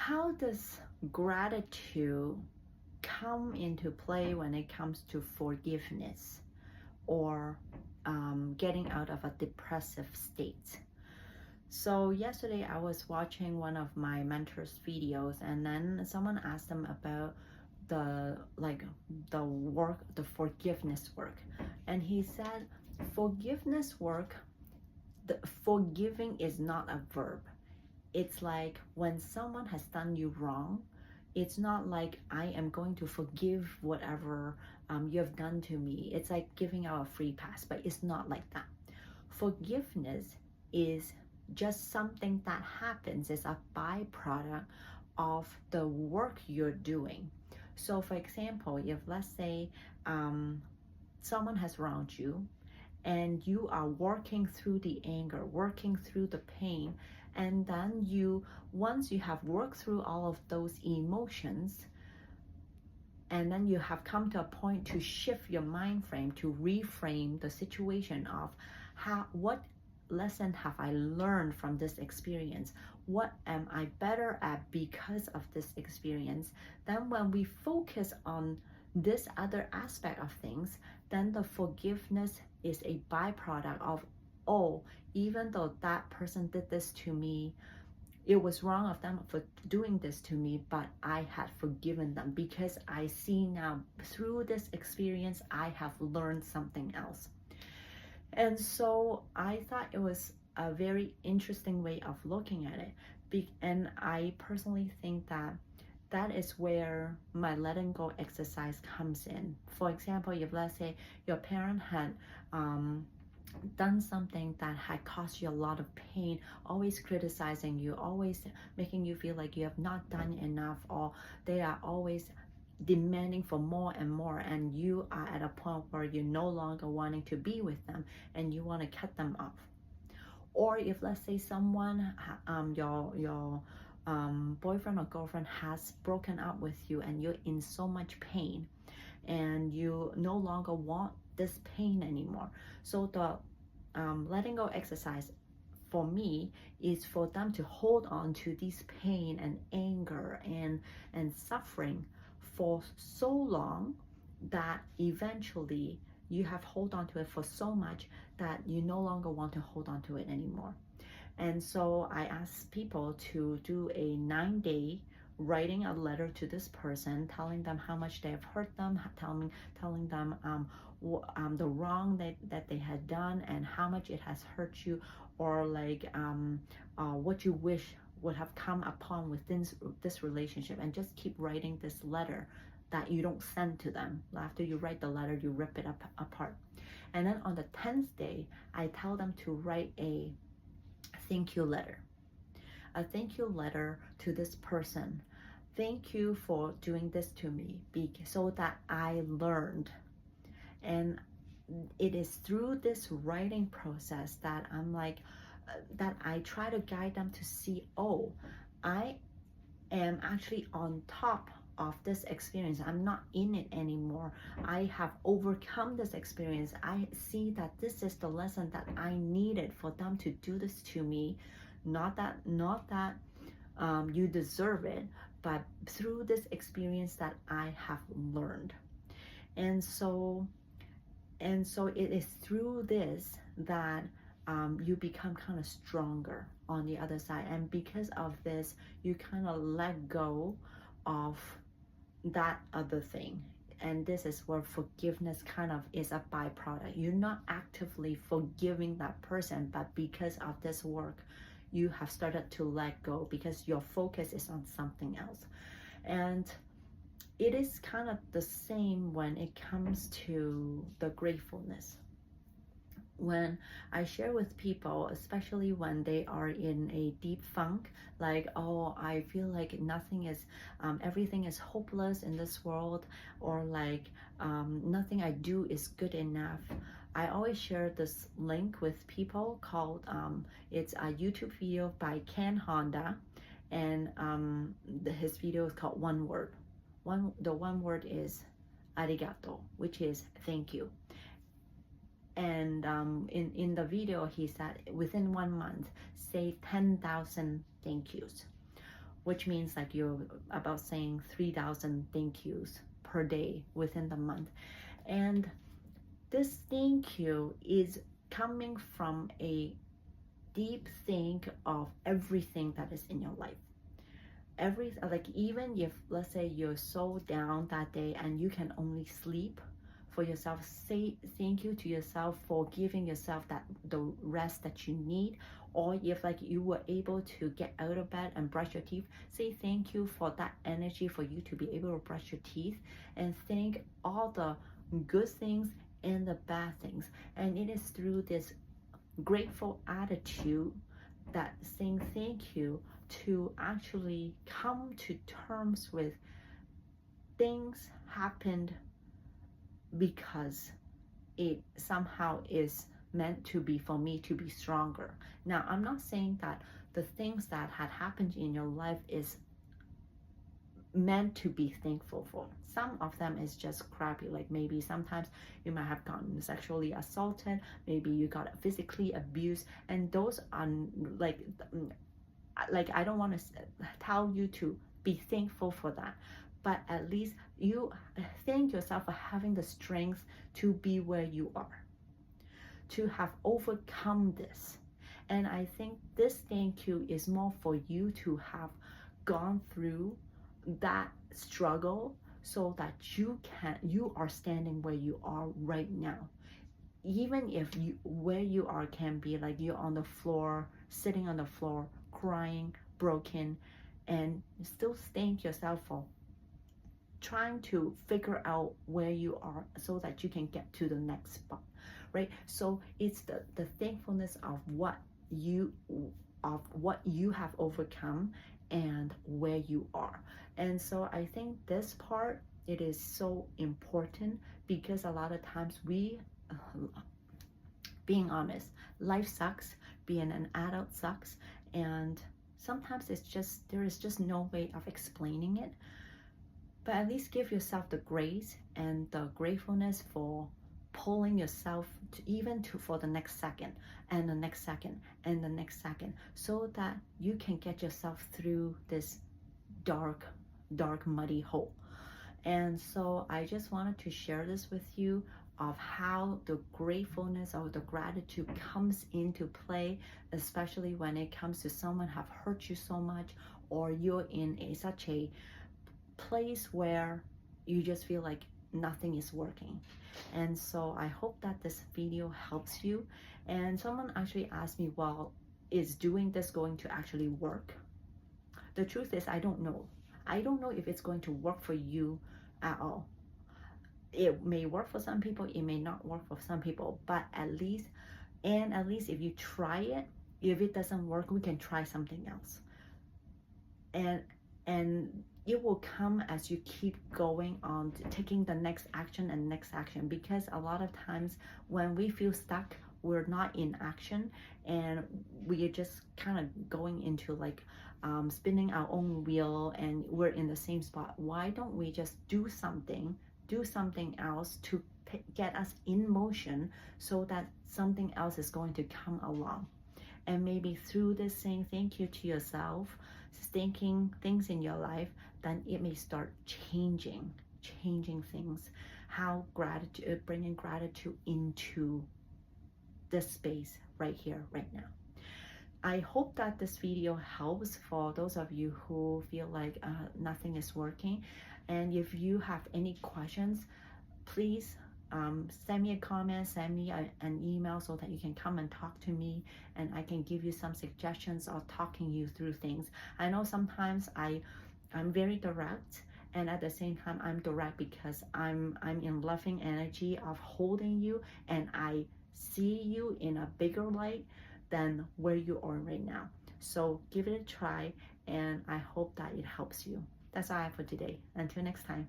how does gratitude come into play when it comes to forgiveness or getting out of a depressive state? So yesterday I was watching one of my mentors' videos, and then someone asked them about the work, the forgiveness work, and he said forgiveness work, the forgiving is not a verb. It's like when someone has done you wrong, it's not like I am going to forgive whatever you have done to me. It's like giving out a free pass, but it's not like that. Forgiveness is just something that happens, it's a byproduct of the work you're doing. So for example, if let's say someone has wronged you and you are working through the anger, working through the pain, and then once you have worked through all of those emotions, and then you have come to a point to shift your mind frame, to reframe the situation of what lesson have I learned from this experience? What am I better at because of this experience? Then when we focus on this other aspect of things, then the forgiveness is a byproduct of, oh, even though that person did this to me, it was wrong of them for doing this to me, but I had forgiven them because I see now through this experience, I have learned something else. And so I thought it was a very interesting way of looking at it. And I personally think that that is where my letting go exercise comes in. For example, if let's say your parent had done something that had caused you a lot of pain, always criticizing you, always making you feel like you have not done enough, or they are always demanding for more and more, and you are at a point where you're no longer wanting to be with them and you want to cut them off. Or if let's say someone, your boyfriend or girlfriend has broken up with you and you're in so much pain and you no longer want this pain anymore. So the letting go exercise for me is for them to hold on to this pain and anger and suffering for so long that eventually you have hold on to it for so much that you no longer want to hold on to it anymore. And so I ask people to do a 9-day writing a letter to this person, telling them how much they have hurt them, telling them the wrong that they had done and how much it has hurt you, or like what you wish would have come upon within this relationship, and just keep writing this letter that you don't send to them. After you write the letter, you rip it apart. And then on the 10th day, I tell them to write a thank you letter. A thank you letter to this person. Thank you for doing this to me so that I learned. And it is through this writing process that I'm like, that I try to guide them to see, oh, I am actually on top of this experience. I'm not in it anymore. I have overcome this experience. I see that this is the lesson that I needed for them to do this to me. Not that you deserve it, but through this experience that I have learned. And so it is through this that you become kind of stronger on the other side. And because of this, you kind of let go of that other thing. And this is where forgiveness kind of is a byproduct. You're not actively forgiving that person, but because of this work, you have started to let go because your focus is on something else. And it is kind of the same when it comes to the gratefulness. When I share with people, especially when they are in a deep funk, like, oh, I feel like nothing is, everything is hopeless in this world, or like nothing I do is good enough, I always share this link with people called, it's a YouTube video by Ken Honda, and his video is called One Word. The one word is arigato, which is thank you. And in the video, he said within 1 month, say 10,000 thank yous. which means like you're about saying 3,000 thank yous per day within the month. And this thank you is coming from a deep think of everything that is in your life. Like even if, let's say, you're so down that day and you can only sleep, for yourself, say thank you to yourself for giving yourself that the rest that you need. Or if like you were able to get out of bed and brush your teeth, say thank you for that energy for you to be able to brush your teeth, and thank all the good things and the bad things. And it is through this grateful attitude that saying thank you to actually come to terms with things happened because it somehow is meant to be for me to be stronger. Now, I'm not saying that the things that had happened in your life is meant to be thankful for. Some of them is just crappy, like maybe sometimes you might have gotten sexually assaulted, maybe you got physically abused, and those are like I don't want to tell you to be thankful for that, but at least you thank yourself for having the strength to be where you are, to have overcome this. And I think this thank you is more for you to have gone through that struggle so that you are standing where you are right now. Even if you where you are can be like you're on the floor, sitting on the floor, crying, broken, and still thank yourself for trying to figure out where you are so that you can get to the next spot, right? So it's the thankfulness of what you have overcome and where you are. And so I think this part, it is so important, because a lot of times we being honest, life sucks, being an adult sucks, and sometimes there is just no way of explaining it. But at least give yourself the grace and the gratefulness for pulling yourself for the next second and the next second and the next second, so that you can get yourself through this dark muddy hole. And so I just wanted to share this with you, of how the gratefulness or the gratitude comes into play, especially when it comes to someone have hurt you so much, or you're in such a place where you just feel like nothing is working. And so I hope that this video helps you. And someone actually asked me, well, is doing this going to actually work? The truth is, I don't know. I don't know if it's going to work for you at all. It may work for some people, it may not work for some people, but at least if you try it, if it doesn't work, we can try something else. And it will come as you keep going on, taking the next action and next action. Because a lot of times when we feel stuck, we're not in action, and we are just kind of going into like spinning our own wheel, and we're in the same spot. Why don't we just do something else to get us in motion, so that something else is going to come along? And maybe through this saying thank you to yourself, thanking things in your life, then it may start changing things. How gratitude, bringing gratitude into this space right here, right now. I hope that this video helps for those of you who feel like nothing is working. And if you have any questions, please send me a comment, send me an email, so that you can come and talk to me, and I can give you some suggestions or talking you through things. I know sometimes I'm very direct, and at the same time I'm direct because I'm in loving energy of holding you, and I see you in a bigger light than where you are right now. So give it a try, and I hope that it helps you. That's all I have for today. Until next time.